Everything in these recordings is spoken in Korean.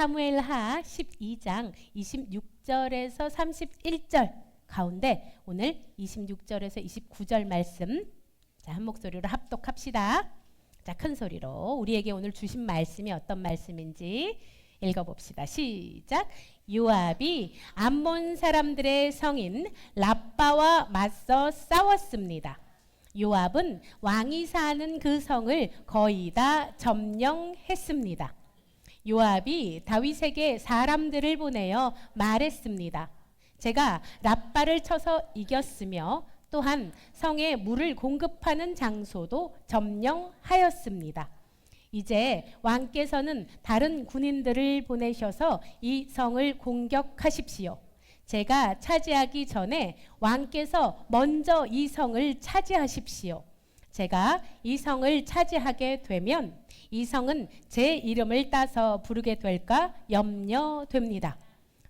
사무엘하 12장 26절에서 31절 가운데 오늘 26절에서 29절 말씀, 자, 한 목소리로 합독합시다. 자, 큰 소리로 우리에게 오늘 주신 말씀이 어떤 말씀인지 읽어봅시다. 시작. 요압이 암몬 사람들의 성인 랍바와 맞서 싸웠습니다. 요압은 왕이 사는 그 성을 거의 다 점령했습니다. 요압이 다윗에게 사람들을 보내어 말했습니다. 제가 랍바를 쳐서 이겼으며 또한 성에 물을 공급하는 장소도 점령하였습니다. 이제 왕께서는 다른 군인들을 보내셔서 이 성을 공격하십시오. 제가 차지하기 전에 왕께서 먼저 이 성을 차지하십시오. 제가 이 성을 차지하게 되면 이 성은 제 이름을 따서 부르게 될까 염려됩니다.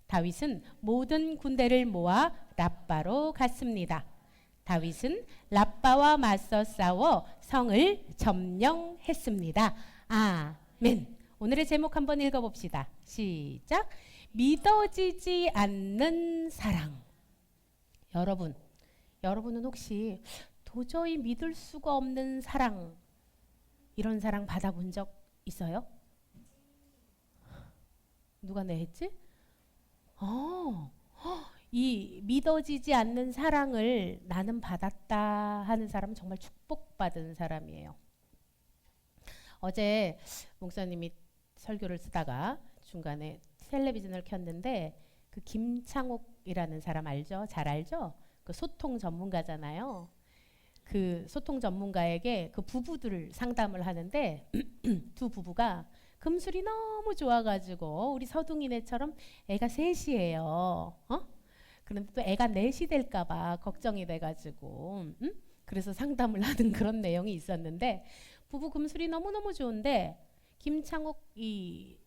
다윗은 모든 군대를 모아 랍바로 갔습니다. 다윗은 랍바와 맞서 싸워 성을 점령했습니다. 아멘. 오늘의 제목 한번 읽어봅시다. 시작. 믿어지지 않는 사랑. 여러분은 혹시 도저히 믿을 수가 없는 사랑, 이런 사랑 받아본 적 있어요? 누가 네 했지? 이 믿어지지 않는 사랑을 나는 받았다 하는 사람은 정말 축복받은 사람이에요. 어제 목사님이 설교를 쓰다가 중간에 텔레비전을 켰는데 그 김창옥이라는 사람 알죠? 잘 알죠? 그 소통 전문가잖아요. 그 소통 전문가에게 그 부부들 상담을 하는데 두 부부가 금술이 너무 좋아가지고 우리 서둥이네처럼 애가 셋이에요. 그런데 또 애가 넷이 될까봐 걱정이 돼가지고 그래서 상담을 하는 그런 내용이 있었는데, 부부 금술이 너무너무 좋은데 김창옥 이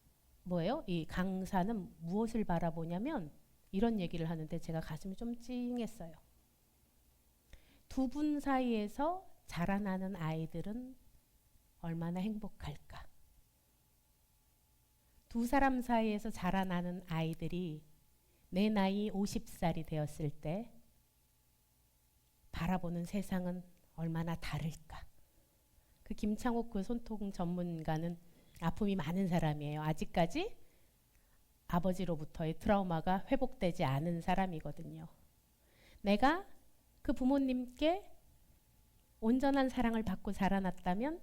강사는 무엇을 바라보냐면 이런 얘기를 하는데 제가 가슴이 좀 찡했어요. 두 분 사이에서 자라나는 아이들은 얼마나 행복할까? 두 사람 사이에서 자라나는 아이들이 내 나이 50살이 되었을 때 바라보는 세상은 얼마나 다를까? 그 김창옥 그 손통 전문가는 아픔이 많은 사람이에요. 아직까지 아버지로부터의 트라우마가 회복되지 않은 사람이거든요. 내가 그 부모님께 온전한 사랑을 받고 자라났다면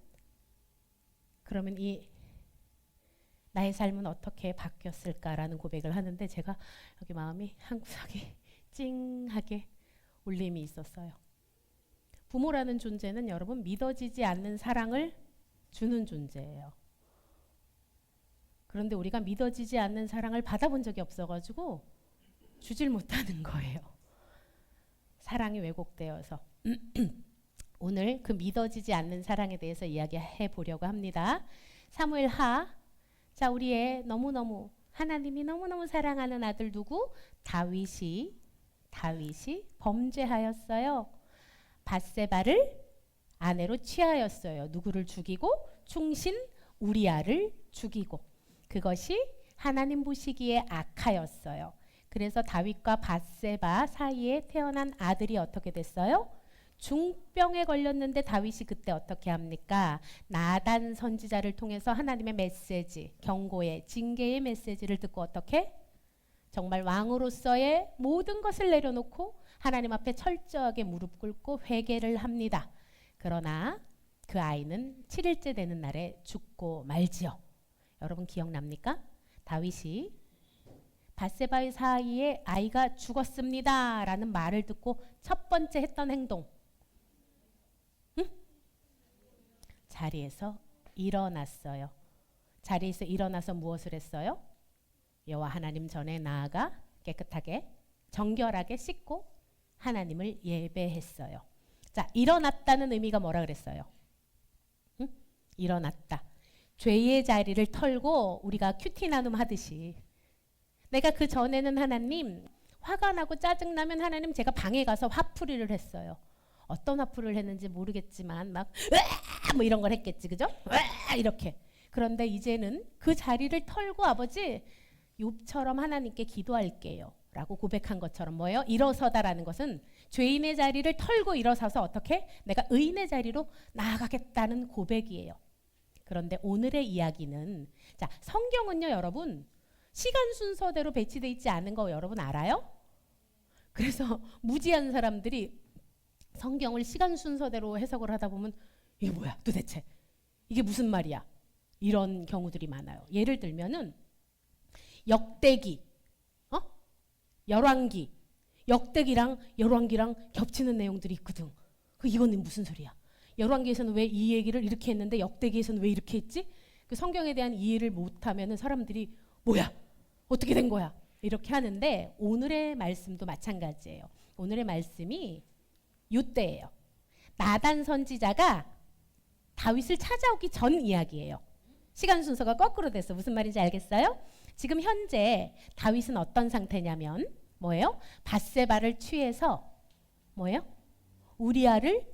그러면 이 나의 삶은 어떻게 바뀌었을까라는 고백을 하는데 제가 여기 마음이 한 구석에 찡하게 울림이 있었어요. 부모라는 존재는 여러분 믿어지지 않는 사랑을 주는 존재예요. 그런데 우리가 믿어지지 않는 사랑을 받아본 적이 없어가지고 주질 못하는 거예요. 사랑이 왜곡되어서. 오늘 그 믿어지지 않는 사랑에 대해서 이야기해 보려고 합니다. 사무엘하. 자, 우리의 하나님이 너무너무 사랑하는 아들 누구? 다윗이 범죄하였어요. 밧세바를 아내로 취하였어요. 누구를 죽이고? 충신 우리아를 죽이고. 그것이 하나님 보시기에 악하였어요. 그래서 다윗과 밧세바 사이에 태어난 아들이 어떻게 됐어요? 중병에 걸렸는데 다윗이 그때 어떻게 합니까? 나단 선지자를 통해서 하나님의 메시지, 경고의, 징계의 메시지를 듣고 어떻게? 정말 왕으로서의 모든 것을 내려놓고 하나님 앞에 철저하게 무릎 꿇고 회개를 합니다. 그러나 그 아이는 7일째 되는 날에 죽고 말지요. 여러분 기억납니까? 다윗이 밧세바의 사이에 아이가 죽었습니다 라는 말을 듣고 첫 번째 했던 행동, 자리에서 일어났어요. 자리에서 일어나서 무엇을 했어요? 여호와 하나님 전에 나아가 깨끗하게 정결하게 씻고 하나님을 예배했어요. 자, 일어났다는 의미가 뭐라 그랬어요? 일어났다. 죄의 자리를 털고 우리가 큐티 나눔 하듯이, 내가 그 전에는 하나님 화가 나고 짜증나면 하나님 제가 방에 가서 화풀이를 했어요. 어떤 화풀이를 했는지 모르겠지만 막 뭐 이런 걸 했겠지, 그죠? 이렇게. 그런데 이제는 그 자리를 털고 아버지 욥처럼 하나님께 기도할게요 라고 고백한 것처럼 뭐예요? 일어서다라는 것은 죄인의 자리를 털고 일어서서 어떻게? 내가 의인의 자리로 나아가겠다는 고백이에요. 그런데 오늘의 이야기는 자, 성경은요 여러분 시간 순서대로 배치되어 있지 않은 거 여러분 알아요? 그래서 무지한 사람들이 성경을 시간 순서대로 해석을 하다 보면 이게 뭐야 도대체 이게 무슨 말이야 이런 경우들이 많아요. 예를 들면은 역대기, 열왕기, 역대기랑 열왕기랑 겹치는 내용들이 있거든. 이거는 무슨 소리야? 열왕기에서는 왜 이 얘기를 이렇게 했는데 역대기에서는 왜 이렇게 했지? 그 성경에 대한 이해를 못하면은 사람들이 뭐야? 어떻게 된 거야? 이렇게 하는데 오늘의 말씀도 마찬가지예요. 오늘의 말씀이 이때예요. 나단 선지자가 다윗을 찾아오기 전 이야기예요. 시간 순서가 거꾸로 됐어. 무슨 말인지 알겠어요? 지금 현재 다윗은 어떤 상태냐면 뭐예요? 밧세바를 취해서 뭐예요? 우리아를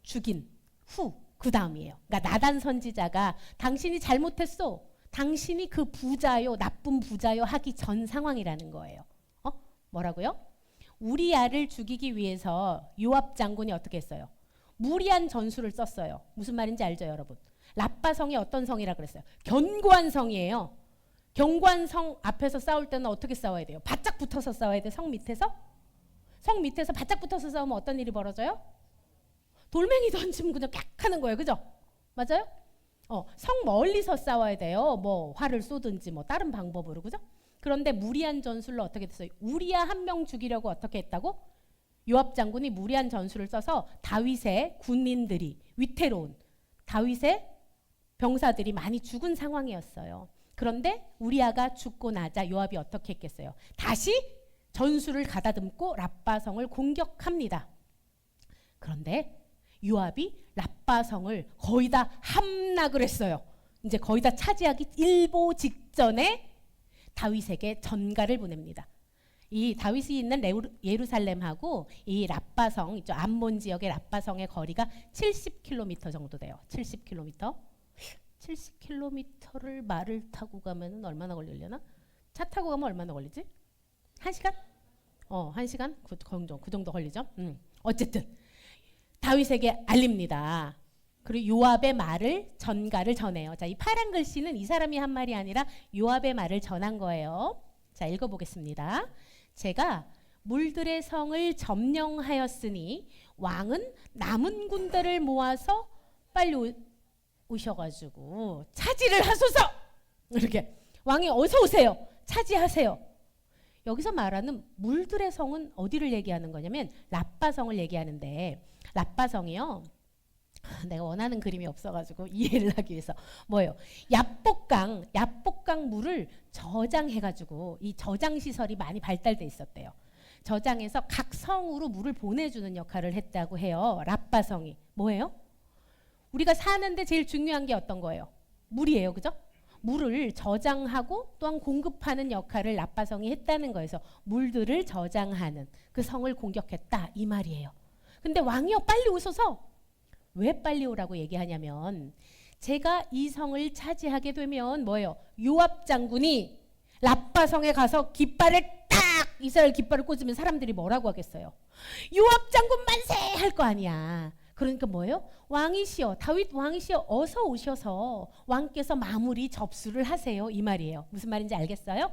죽인 후 그 다음이에요. 그러니까 나단 선지자가 당신이 잘못했어. 당신이 그 부자요, 나쁜 부자요 하기 전 상황이라는 거예요. 뭐라고요? 우리아를 죽이기 위해서 요압 장군이 어떻게 했어요? 무리한 전술을 썼어요. 무슨 말인지 알죠, 여러분? 라빠성이 어떤 성이라 그랬어요? 견고한 성이에요. 견고한 성 앞에서 싸울 때는 어떻게 싸워야 돼요? 바짝 붙어서 싸워야 돼. 성 밑에서? 성 밑에서 바짝 붙어서 싸우면 어떤 일이 벌어져요? 돌멩이 던지면 그냥 깍 하는 거예요. 그죠? 맞아요? 성 멀리서 싸워야 돼요. 뭐 활을 쏘든지 뭐 다른 방법으로. 그죠? 그런데 무리한 전술로 어떻게 됐어요? 우리아 한 명 죽이려고 어떻게 했다고? 요압 장군이 무리한 전술을 써서 다윗의 군인들이 위태로운 다윗의 병사들이 많이 죽은 상황이었어요. 그런데 우리아가 죽고 나자 요압이 어떻게 했겠어요? 다시 전술을 가다듬고 라빠성을 공격합니다. 그런데 요압이 라빠성을 거의 다 함락을 했어요. 이제 거의 다 차지하기 일보 직전에 다윗에게 전가를 보냅니다. 이 다윗이 있는 예루살렘하고 이 라빠성, 이쪽 암몬 지역의 라빠성의 거리가 70km 정도 돼요. 70km. 70km를 말을 타고 가면은 얼마나 걸리려나? 차 타고 가면 얼마나 걸리지? 1시간? 1시간? 그 정도 걸리죠. 어쨌든 다윗에게 알립니다. 그리고 요압의 말을 전가를 전해요. 자, 이 파란 글씨는 이 사람이 한 말이 아니라 요압의 말을 전한 거예요. 자, 읽어보겠습니다. 제가 물들의 성을 점령하였으니 왕은 남은 군대를 모아서 빨리 오셔가지고 차지를 하소서. 이렇게 왕이 어서 오세요. 차지하세요. 여기서 말하는 물들의 성은 어디를 얘기하는 거냐면 라빠성을 얘기하는데 라빠성이요. 내가 원하는 그림이 없어가지고 이해를 하기 위해서 뭐예요? 야복강 물을 저장해가지고 이 저장 시설이 많이 발달돼 있었대요. 저장해서 각 성으로 물을 보내주는 역할을 했다고 해요. 라빠성이 뭐예요? 우리가 사는데 제일 중요한 게 어떤 거예요? 물이에요, 그죠? 물을 저장하고 또한 공급하는 역할을 라빠성이 했다는 거에서 물들을 저장하는 그 성을 공격했다 이 말이에요. 근데 왕이요 빨리 오셔서 왜 빨리 오라고 얘기하냐면 제가 이 성을 차지하게 되면 뭐예요? 요압 장군이 라빠성에 가서 깃발을 딱 이스라엘 깃발을 꽂으면 사람들이 뭐라고 하겠어요? 요압 장군 만세 할 거 아니야. 그러니까 뭐예요? 왕이시여 다윗 왕이시여 어서 오셔서 왕께서 마무리 접수를 하세요 이 말이에요. 무슨 말인지 알겠어요?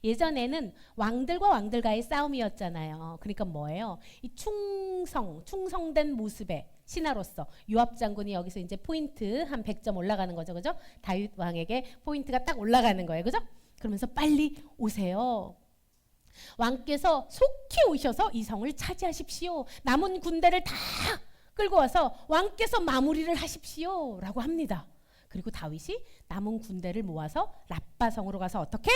예전에는 왕들과 왕들과의 싸움이었잖아요. 그러니까 뭐예요? 이 충성된 모습의 신하로서 요압 장군이 여기서 이제 포인트 한 100점 올라가는 거죠. 그죠? 다윗 왕에게 포인트가 딱 올라가는 거예요. 그죠? 그러면서 빨리 오세요. 왕께서 속히 오셔서 이 성을 차지하십시오. 남은 군대를 다 끌고 와서 왕께서 마무리를 하십시오 라고 합니다. 그리고 다윗이 남은 군대를 모아서 라빠성으로 가서 어떻게?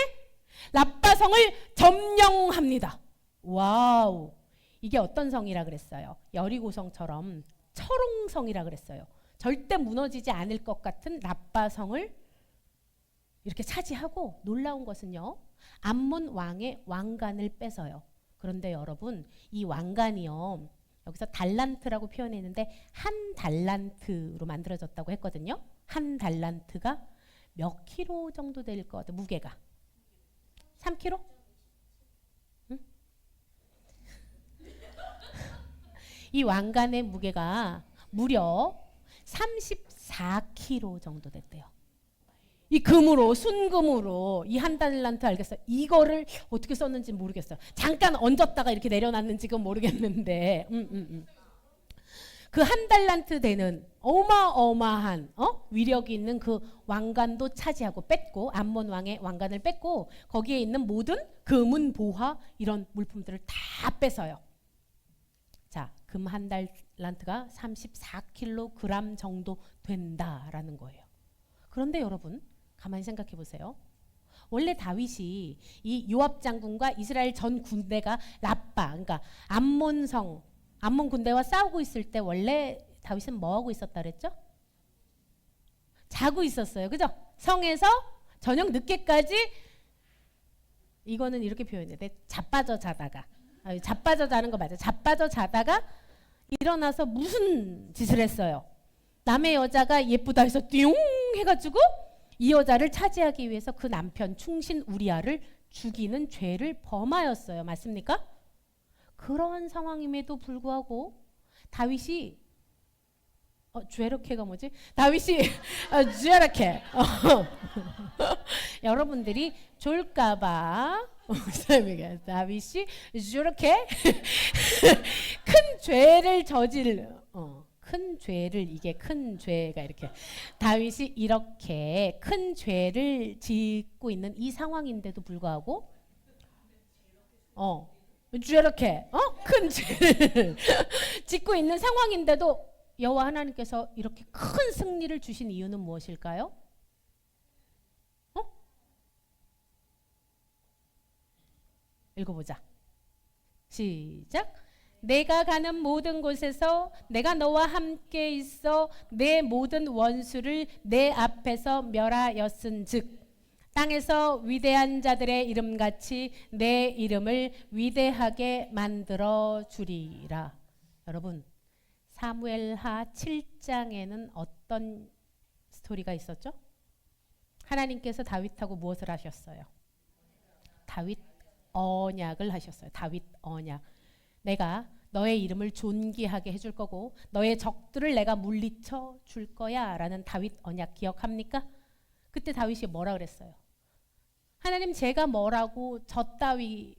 라빠성을 점령합니다. 와우, 이게 어떤 성이라 그랬어요? 여리고성처럼 철옹성이라 그랬어요. 절대 무너지지 않을 것 같은 라빠성을 이렇게 차지하고 놀라운 것은요, 암몬 왕의 왕관을 뺏어요. 그런데 여러분, 이 왕관이요, 여기서 달란트라고 표현했는데 한 달란트로 만들어졌다고 했거든요. 한 달란트가 몇 킬로 정도 될 것 같아? 무게가 3킬로? 응? 이 왕관의 무게가 무려 34킬로 정도 됐대요. 이 금으로, 순금으로 이 한 달란트 알겠어요. 이거를 어떻게 썼는지 모르겠어요. 잠깐 얹었다가 이렇게 내려놨는지는 모르겠는데 그 한 달란트 되는 어마어마한 위력이 있는 그 왕관도 차지하고 뺐고, 암몬 왕의 왕관을 뺐고 거기에 있는 모든 금은 보화 이런 물품들을 다 뺏어요. 자, 금 한 달란트가 34kg 정도 된다라는 거예요. 그런데 여러분 가만히 생각해 보세요. 원래 다윗이 이 요압 장군과 이스라엘 전 군대가 라빠, 그러니까 암몬 군대와 싸우고 있을 때 원래 다윗은 뭐 하고 있었다 그랬죠? 자고 있었어요. 그죠? 성에서 저녁 늦게까지, 이거는 이렇게 표현해야 돼. 자빠져 자다가. 자빠져 자는 거 맞아. 자빠져 자다가 일어나서 무슨 짓을 했어요? 남의 여자가 예쁘다 해서 띵 해가지고 이 여자를 차지하기 위해서 그 남편 충신 우리아를 죽이는 죄를 범하였어요. 맞습니까? 그런 상황임에도 불구하고 다윗이 죄력해가 뭐지? 다윗이 죄력해. 여러분들이 졸까봐 다윗이 죄력해 큰 죄를 큰 죄를, 이게 큰 죄가 이렇게 다윗이 이렇게 큰 죄를 짓고 있는 이 상황인데도 불구하고 죄력해 큰 죄를 짓고 있는 상황인데도 여호와 하나님께서 이렇게 큰 승리를 주신 이유는 무엇일까요? 읽어보자. 시작. 내가 가는 모든 곳에서 내가 너와 함께 있어 내 모든 원수를 내 앞에서 멸하였은즉 땅에서 위대한 자들의 이름같이 내 이름을 위대하게 만들어 주리라. 여러분, 사무엘하 7장에는 어떤 스토리가 있었죠? 하나님께서 다윗하고 무엇을 하셨어요? 다윗 언약을 하셨어요. 다윗 언약. 내가 너의 이름을 존귀하게 해줄 거고 너의 적들을 내가 물리쳐 줄 거야 라는 다윗 언약 기억합니까? 그때 다윗이 뭐라 그랬어요? 하나님, 제가 뭐라고 저 따위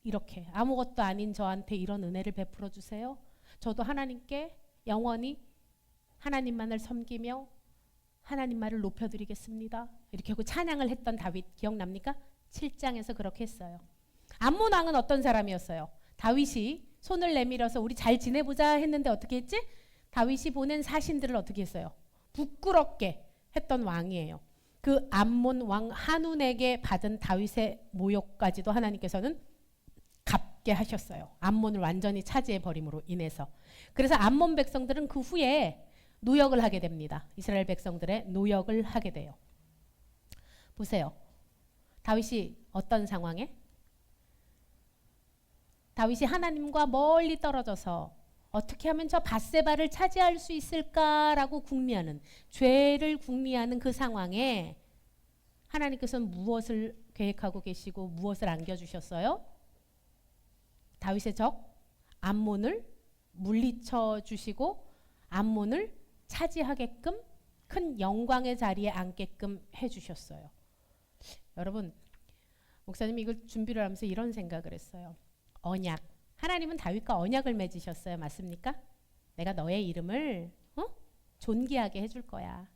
이렇게 아무것도 아닌 저한테 이런 은혜를 베풀어 주세요. 저도 하나님께 영원히 하나님만을 섬기며 하나님 말을 높여드리겠습니다. 이렇게 하고 찬양을 했던 다윗 기억납니까? 7장에서 그렇게 했어요. 암몬 왕은 어떤 사람이었어요? 다윗이 손을 내밀어서 우리 잘 지내보자 했는데 어떻게 했지? 다윗이 보낸 사신들을 어떻게 했어요? 부끄럽게 했던 왕이에요. 그 암몬 왕 한운에게 받은 다윗의 모욕까지도 하나님께서는 갚게 하셨어요. 암몬을 완전히 차지해 버림으로 인해서. 그래서 암몬 백성들은 그 후에 노역을 하게 됩니다. 이스라엘 백성들의 노역을 하게 돼요. 보세요. 다윗이 어떤 상황에? 다윗이 하나님과 멀리 떨어져서 어떻게 하면 저 밧세바를 차지할 수 있을까라고 궁리하는, 죄를 궁리하는 그 상황에 하나님께서는 무엇을 계획하고 계시고 무엇을 안겨주셨어요? 다윗의 적 암몬을 물리쳐 주시고 암몬을 차지하게끔 큰 영광의 자리에 앉게끔 해주셨어요. 여러분, 목사님이 이걸 준비를 하면서 이런 생각을 했어요. 언약. 하나님은 다윗과 언약을 맺으셨어요. 맞습니까? 내가 너의 이름을 존귀하게 해줄 거야.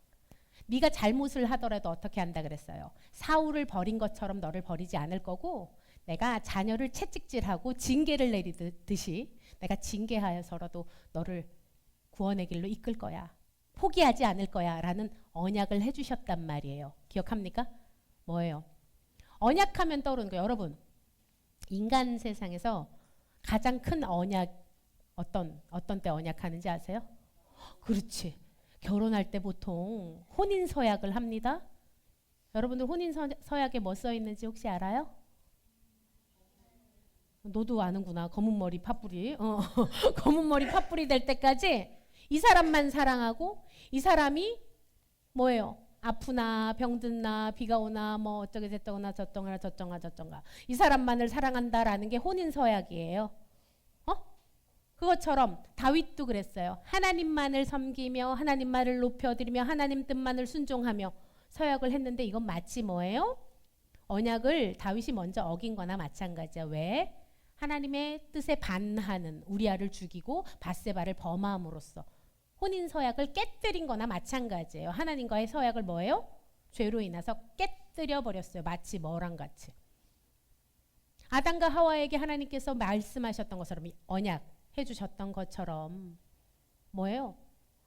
네가 잘못을 하더라도 어떻게 한다 그랬어요? 사울을 버린 것처럼 너를 버리지 않을 거고 내가 자녀를 채찍질하고 징계를 내리듯이 내가 징계하여서라도 너를 구원의 길로 이끌 거야. 포기하지 않을 거야 라는 언약을 해주셨단 말이에요. 기억합니까? 뭐예요? 언약하면 떠오르는 거예요. 여러분, 인간 세상에서 가장 큰 언약 어떤 때 언약하는지 아세요? 그렇지. 결혼할 때 보통 혼인 서약을 합니다. 여러분들 혼인 서약에 뭐 써 있는지 혹시 알아요? 너도 아는구나. 검은 머리 팥뿌리. 검은 머리 팥뿌리 될 때까지 이 사람만 사랑하고 이 사람이 뭐예요? 아프나 병든나 비가 오나 뭐 어쩌게 됐거나 저쩌가 이 사람만을 사랑한다라는 게 혼인 서약이에요. 그것처럼 다윗도 그랬어요. 하나님만을 섬기며 하나님 말을 높여드리며 하나님 뜻만을 순종하며 서약을 했는데 이건 마치 뭐예요? 언약을 다윗이 먼저 어긴 거나 마찬가지야. 왜? 하나님의 뜻에 반하는 우리아를 죽이고 밧세바를 범함으로써 혼인 서약을 깨뜨린 거나 마찬가지예요. 하나님과의 서약을 뭐예요? 죄로 인해서 깨뜨려 버렸어요. 마치 뭐랑 같이. 아담과 하와에게 하나님께서 말씀하셨던 것처럼 언약 해주셨던 것처럼 뭐예요?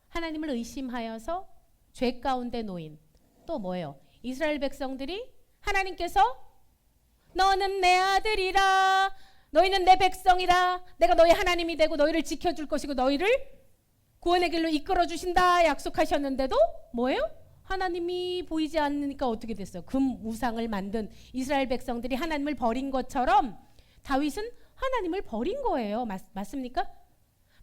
하나님을 의심하여서 죄 가운데 놓인 또 뭐예요? 이스라엘 백성들이 하나님께서 너는 내 아들이라 너희는 내 백성이라 내가 너희 하나님이 되고 너희를 지켜줄 것이고 너희를 구원의 길로 이끌어 주신다 약속하셨는데도 뭐예요? 하나님이 보이지 않으니까 어떻게 됐어요? 금 우상을 만든 이스라엘 백성들이 하나님을 버린 것처럼 다윗은 하나님을 버린 거예요. 맞습니까?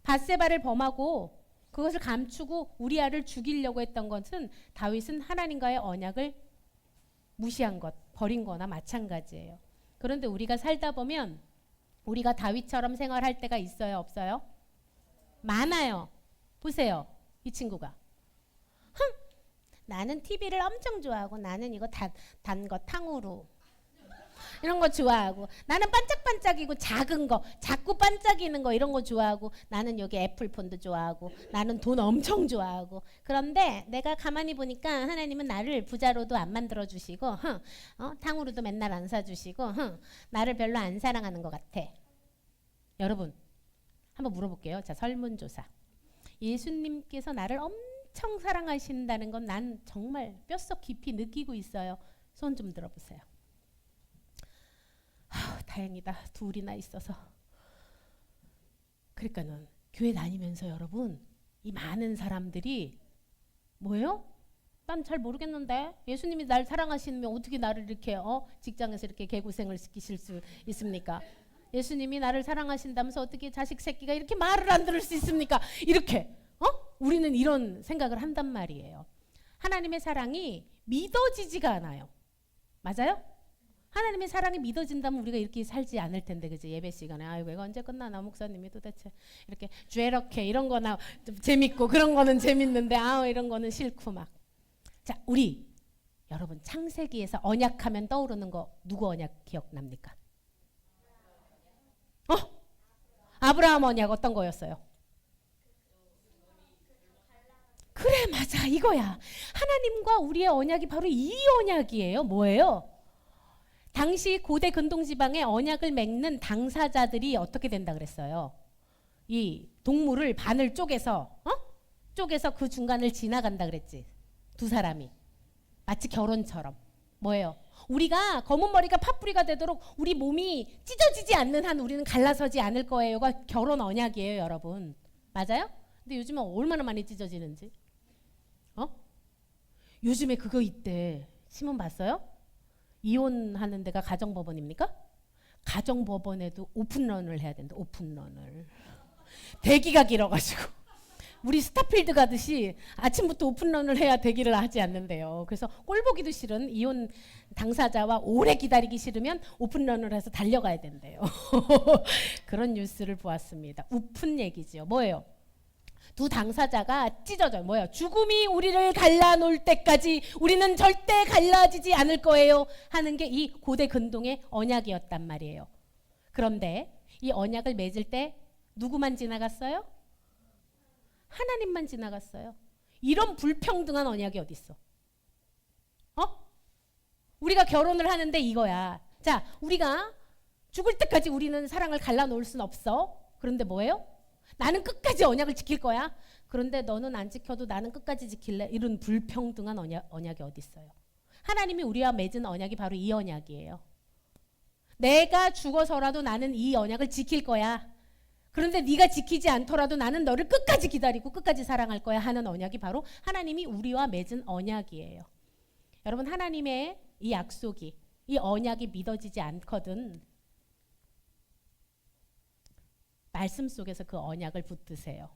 밧세바를 범하고 그것을 감추고 우리아를 죽이려고 했던 것은 다윗은 하나님과의 언약을 무시한 것, 버린 거나 마찬가지예요. 그런데 우리가 살다 보면 우리가 다윗처럼 생활할 때가 있어요, 없어요? 많아요. 보세요. 이 친구가. 나는 TV를 엄청 좋아하고 나는 이거 단 거 탕후루 이런 거 좋아하고 나는 반짝반짝이고 작은 거 자꾸 반짝이는 거 이런 거 좋아하고 나는 여기 애플폰도 좋아하고 나는 돈 엄청 좋아하고 그런데 내가 가만히 보니까 하나님은 나를 부자로도 안 만들어 주시고 탕후루도 맨날 안 사주시고 나를 별로 안 사랑하는 것 같아. 여러분 한번 물어볼게요. 자, 설문조사. 예수님께서 나를 엄청 사랑하신다는 건 난 정말 뼛속 깊이 느끼고 있어요. 손 좀 들어보세요. 다행이다. 둘이나 있어서. 그러니까는 교회 다니면서 여러분 이 많은 사람들이 뭐예요? 난 잘 모르겠는데 예수님이 날 사랑하시면 어떻게 나를 이렇게 직장에서 이렇게 개고생을 시키실 수 있습니까? 예수님이 나를 사랑하신다면서 어떻게 자식 새끼가 이렇게 말을 안 들을 수 있습니까? 이렇게 우리는 이런 생각을 한단 말이에요. 하나님의 사랑이 믿어지지가 않아요. 맞아요? 하나님의 사랑이 믿어진다면 우리가 이렇게 살지 않을 텐데, 그죠? 예배 시간에 아이고 이거 언제 끝나나 목사님이 도대체 이렇게 죄럭해 이런 거나 좀 재밌고 그런 거는 재밌는데 이런 거는 싫고 막. 자, 우리 여러분 창세기에서 언약하면 떠오르는 거 누구 언약 기억납니까? 아브라함 언약 어떤 거였어요? 그래, 맞아, 이거야. 하나님과 우리의 언약이 바로 이 언약이에요. 뭐예요? 당시 고대 근동지방에 언약을 맺는 당사자들이 어떻게 된다 그랬어요? 이 동물을 반을 쪼개서 그 중간을 지나간다 그랬지. 두 사람이 마치 결혼처럼. 뭐예요? 우리가 검은 머리가 팥뿌리가 되도록 우리 몸이 찢어지지 않는 한 우리는 갈라서지 않을 거예요가 결혼 언약이에요, 여러분. 맞아요? 근데 요즘은 얼마나 많이 찢어지는지. 요즘에 그거 있대. 신문 봤어요? 이혼하는 데가 가정법원입니까? 가정법원에도 오픈런을 해야 된다. 오픈런을. 대기가 길어가지고 우리 스타필드 가듯이 아침부터 오픈런을 해야 대기를 하지 않는데요. 그래서 꼴 보기도 싫은 이혼 당사자와 오래 기다리기 싫으면 오픈런을 해서 달려가야 된대요. 그런 뉴스를 보았습니다. 우픈 얘기죠. 뭐예요? 두 당사자가 찢어져요. 뭐예요? 죽음이 우리를 갈라놓을 때까지 우리는 절대 갈라지지 않을 거예요 하는 게 이 고대 근동의 언약이었단 말이에요. 그런데 이 언약을 맺을 때 누구만 지나갔어요? 하나님만 지나갔어요. 이런 불평등한 언약이 어디 있어? 우리가 결혼을 하는데 이거야. 자, 우리가 죽을 때까지 우리는 사랑을 갈라놓을 순 없어. 그런데 뭐예요? 나는 끝까지 언약을 지킬 거야. 그런데 너는 안 지켜도 나는 끝까지 지킬래. 이런 불평등한 언약이 어디 있어요? 하나님이 우리와 맺은 언약이 바로 이 언약이에요. 내가 죽어서라도 나는 이 언약을 지킬 거야. 그런데 네가 지키지 않더라도 나는 너를 끝까지 기다리고 끝까지 사랑할 거야 하는 언약이 바로 하나님이 우리와 맺은 언약이에요. 여러분, 하나님의 이 약속이, 이 언약이 믿어지지 않거든 말씀 속에서 그 언약을 붙드세요.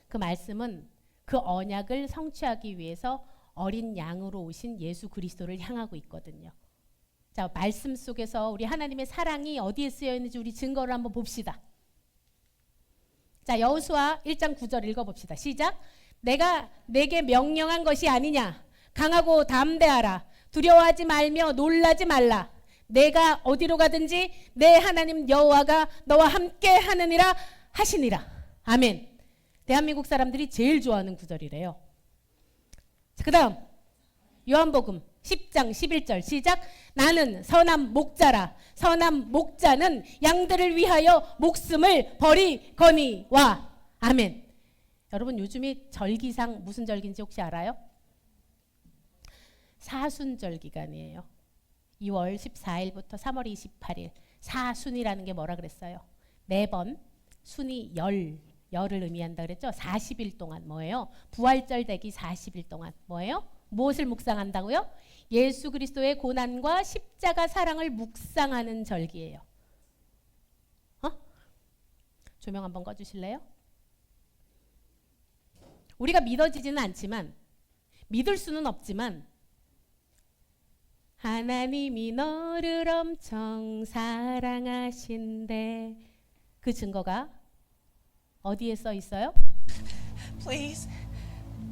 그 말씀은 그 언약을 성취하기 위해서 어린 양으로 오신 예수 그리스도를 향하고 있거든요. 자, 말씀 속에서 우리 하나님의 사랑이 어디에 쓰여 있는지 우리 증거를 한번 봅시다. 자, 여호수아 1장 9절 읽어봅시다. 시작. 내가 내게 명령한 것이 아니냐. 강하고 담대하라. 두려워하지 말며 놀라지 말라. 내가 어디로 가든지 내 하나님 여호와가 너와 함께 하느니라 하시니라. 아멘. 대한민국 사람들이 제일 좋아하는 구절이래요. 그 다음 요한복음 10장 11절 시작. 나는 선한 목자라. 선한 목자는 양들을 위하여 목숨을 버리거니와. 아멘. 여러분 요즘이 절기상 무슨 절기인지 혹시 알아요? 사순절 기간이에요. 2월 14일부터 3월 28일. 사순이라는 게 뭐라 그랬어요? 매번 순이 열을 의미한다 그랬죠? 40일 동안 뭐예요? 부활절 되기 40일 동안 뭐예요? 무엇을 묵상한다고요? 예수 그리스도의 고난과 십자가 사랑을 묵상하는 절기예요. 조명 한번 꺼주실래요? 우리가 믿어지지는 않지만, 믿을 수는 없지만, 하나님이 너를 엄청 사랑하신대. 그 증거가 어디에 써 있어요? Please,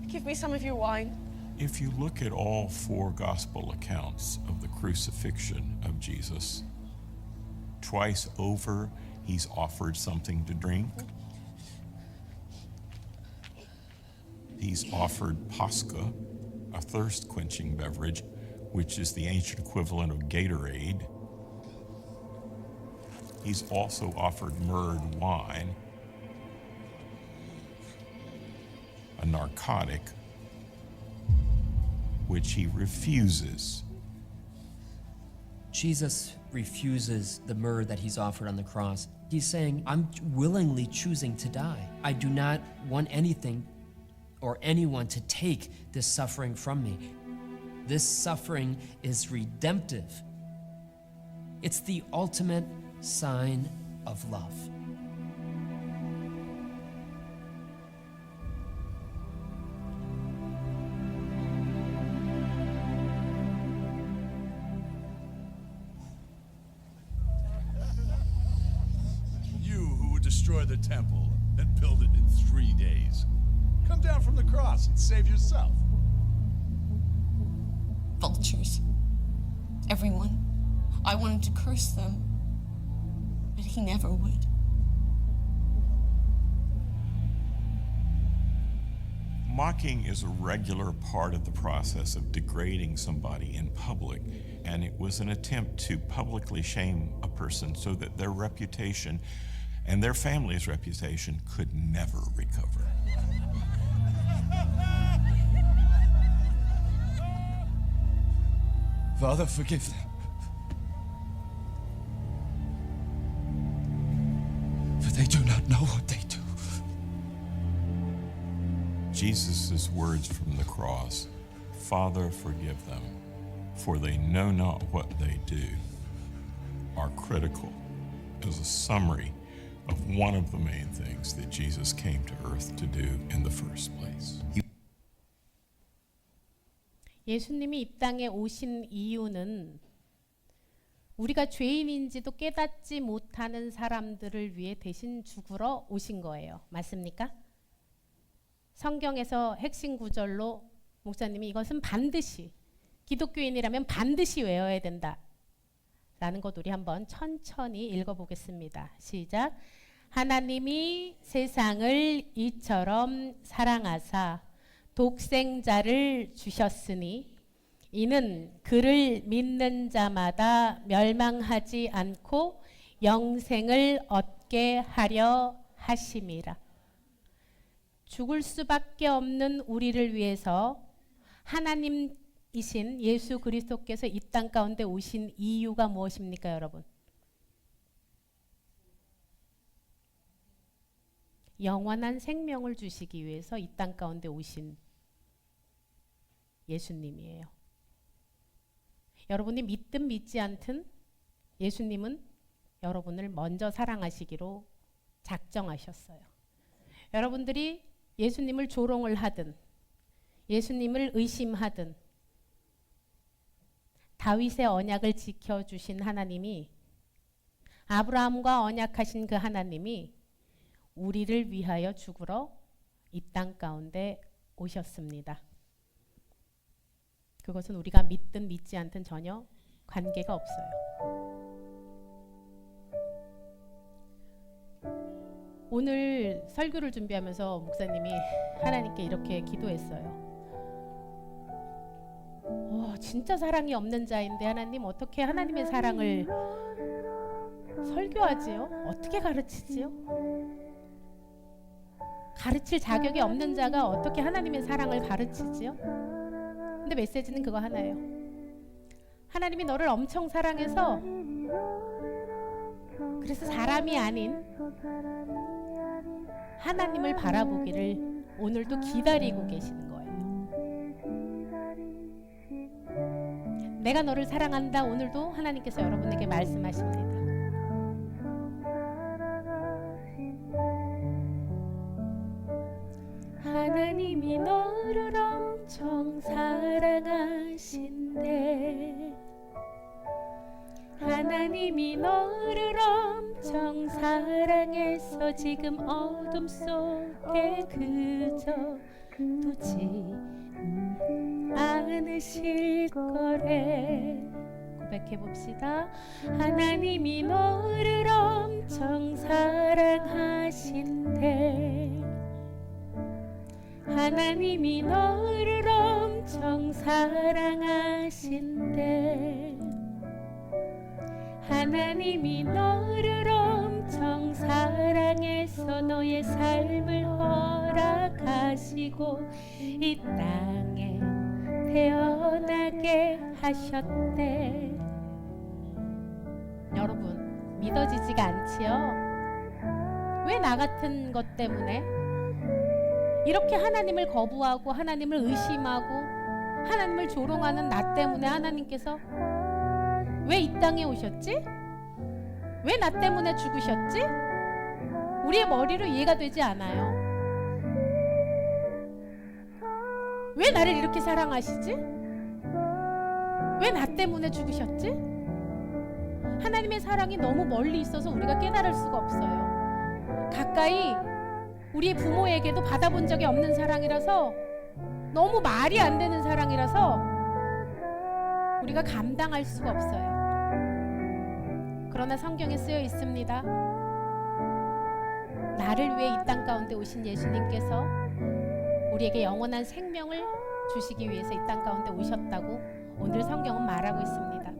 give me some of your wine. If you look at all four gospel accounts of the crucifixion of Jesus, twice over he's offered something to drink. He's offered Pascha, a thirst-quenching beverage, which is the ancient equivalent of Gatorade. He's also offered myrrhed wine, a narcotic, which he refuses. Jesus refuses the myrrh that he's offered on the cross. He's saying, I'm willingly choosing to die. I do not want anything or anyone to take this suffering from me. This suffering is redemptive. It's the ultimate sign of love. You who would destroy the temple and build it in 3 days. Come down from the cross and save yourself. Vultures. Everyone. I wanted to curse them, but he never would. Mocking is a regular part of the process of degrading somebody in public, and it was an attempt to publicly shame a person so that their reputation and their family's reputation could never recover. Father, forgive them. For they do not know what they do. Jesus' words from the cross, Father, forgive them, for they know not what they do, are critical as a summary of one of the main things that Jesus came to earth to do in the first place. 예수님이 이 땅에 오신 이유는 우리가 죄인인지도 깨닫지 못하는 사람들을 위해 대신 죽으러 오신 거예요. 맞습니까? 성경에서 핵심 구절로 목사님이 이것은 반드시 기독교인이라면 반드시 외워야 된다 라는 것 우리 한번 천천히 읽어보겠습니다. 시작. 하나님이 세상을 이처럼 사랑하사 독생자를 주셨으니 이는 그를 믿는 자마다 멸망하지 않고 영생을 얻게 하려 하심이라. 죽을 수밖에 없는 우리를 위해서 하나님이신 예수 그리스도께서 이 땅 가운데 오신 이유가 무엇입니까, 여러분? 영원한 생명을 주시기 위해서 이 땅 가운데 오신 예수님이에요. 여러분이 믿든 믿지 않든 예수님은 여러분을 먼저 사랑하시기로 작정하셨어요. 여러분들이 예수님을 조롱을 하든 예수님을 의심하든 다윗의 언약을 지켜주신 하나님이, 아브라함과 언약하신 그 하나님이 우리를 위하여 죽으러 이 땅 가운데 오셨습니다. 그것은 우리가 믿든 믿지 않든 전혀 관계가 없어요. 오늘 설교를 준비하면서 목사님이 하나님께 이렇게 기도했어요. 진짜 사랑이 없는 자인데 하나님, 어떻게 하나님의 사랑을 설교하지요? 어떻게 가르치지요? 가르칠 자격이 없는 자가 어떻게 하나님의 사랑을 가르치지요? 근데 메시지는 그거 하나예요. 하나님이 너를 엄청 사랑해서, 그래서 사람이 아닌 하나님을 바라보기를 오늘도 기다리고 계시는 거예요. 내가 너를 사랑한다. 오늘도 하나님께서 여러분에게 말씀하십니다. 하나님이 너를 엄청 사랑하신대. 하나님이 너를 엄청 사랑해서 지금 어둠 속에 그저 두지 않으실 거래. 고백해 봅시다. 하나님이 너를 엄청 사랑하신대. 하나님이 너를 엄청 사랑하신대. 하나님이 너를 엄청 사랑해서 너의 삶을 허락하시고 이 땅에 태어나게 하셨대. 여러분, 믿어지지가 않지요? 왜 나 같은 것 때문에 이렇게 하나님을 거부하고 하나님을 의심하고 하나님을 조롱하는 나 때문에 하나님께서 왜 이 땅에 오셨지? 왜 나 때문에 죽으셨지? 우리의 머리로 이해가 되지 않아요. 왜 나를 이렇게 사랑하시지? 왜 나 때문에 죽으셨지? 하나님의 사랑이 너무 멀리 있어서 우리가 깨달을 수가 없어요. 가까이 우리의 부모에게도 받아본 적이 없는 사랑이라서, 너무 말이 안 되는 사랑이라서 우리가 감당할 수가 없어요. 그러나 성경에 쓰여 있습니다. 나를 위해 이 땅 가운데 오신 예수님께서 우리에게 영원한 생명을 주시기 위해서 이 땅 가운데 오셨다고 오늘 성경은 말하고 있습니다.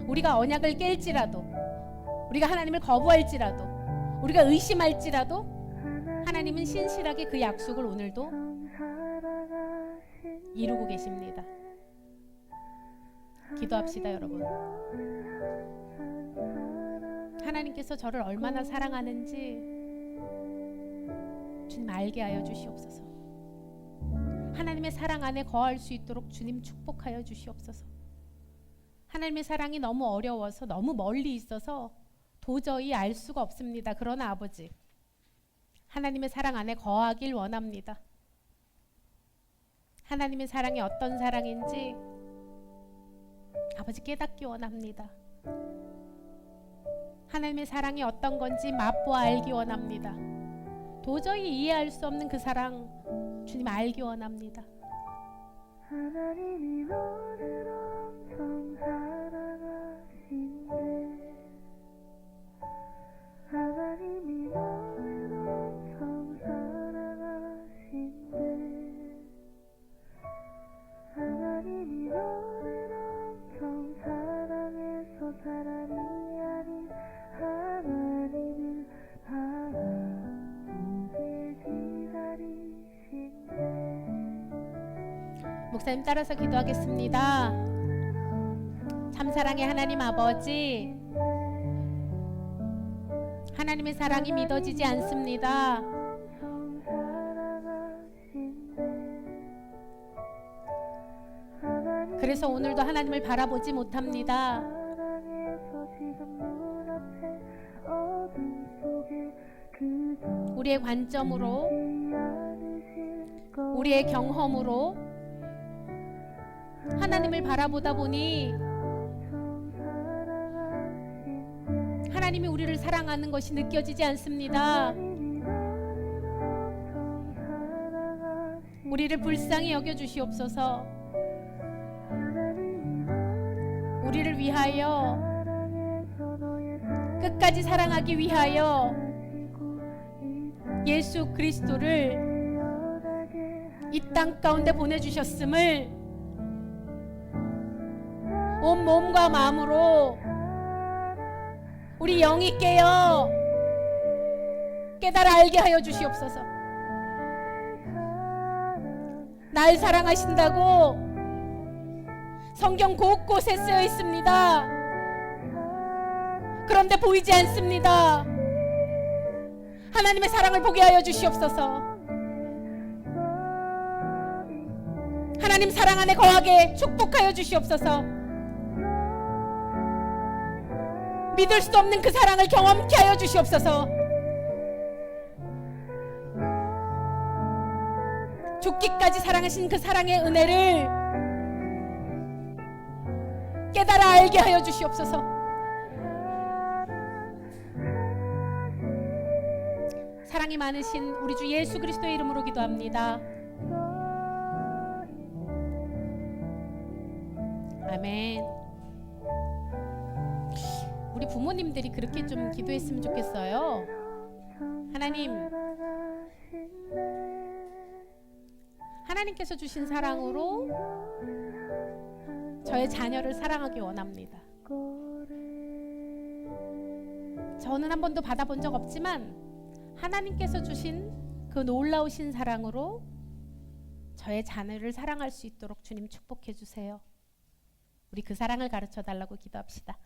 우리가 언약을 깰지라도, 우리가 하나님을 거부할지라도, 우리가 의심할지라도 하나님은 신실하게 그 약속을 오늘도 이루고 계십니다. 기도합시다, 여러분. 하나님께서 저를 얼마나 사랑하는지 주님 알게 하여 주시옵소서. 하나님의 사랑 안에 거할 수 있도록 주님 축복하여 주시옵소서. 하나님의 사랑이 너무 어려워서, 너무 멀리 있어서 도저히 알 수가 없습니다. 그러나 아버지, 하나님의 사랑 안에 거하길 원합니다. 하나님의 사랑이 어떤 사랑인지 아버지 깨닫기 원합니다. 하나님의 사랑이 어떤 건지 맛보아 알기 원합니다. 도저히 이해할 수 없는 그 사랑 주님 알기 원합니다. 하나님이 너를 엄청 사랑하신대. 하나님이 너를 엄청 사랑하신대. 하나님이 너를 엄청 사랑해서 사람이 아닌 하나님을 바라보게 기다리신대. 목사님 따라서 기도하겠습니다. 참사랑의 하나님 아버지, 하나님의 사랑이 믿어지지 않습니다. 그래서 오늘도 하나님을 바라보지 못합니다. 우리의 관점으로 우리의 경험으로 하나님을 바라보다 보니 하나님이 우리를 사랑하는 것이 느껴지지 않습니다. 우리를 불쌍히 여겨 주시옵소서. 우리를 위하여 끝까지 사랑하기 위하여 예수 그리스도를 이 땅 가운데 보내주셨음을 온 몸과 마음으로 우리 영이 깨어 깨달아 알게 하여 주시옵소서. 날 사랑하신다고 성경 곳곳에 쓰여 있습니다. 그런데 보이지 않습니다. 하나님의 사랑을 보게 하여 주시옵소서. 하나님 사랑 안에 거하게 축복하여 주시옵소서. 믿을 수 없는 그 사랑을 경험케 하여 주시옵소서. 죽기까지 사랑하신 그 사랑의 은혜를 깨달아 알게 하여 주시옵소서. 사랑이 많으신 우리 주 예수 그리스도의 이름으로 기도합니다. 아멘. 우리 부모님들이 그렇게 좀 기도했으면 좋겠어요. 하나님, 하나님께서 주신 사랑으로 저의 자녀를 사랑하기 원합니다. 저는 한 번도 받아본 적 없지만 하나님께서 주신 그 놀라우신 사랑으로 저의 자녀를 사랑할 수 있도록 주님 축복해 주세요. 우리 그 사랑을 가르쳐 달라고 기도합시다.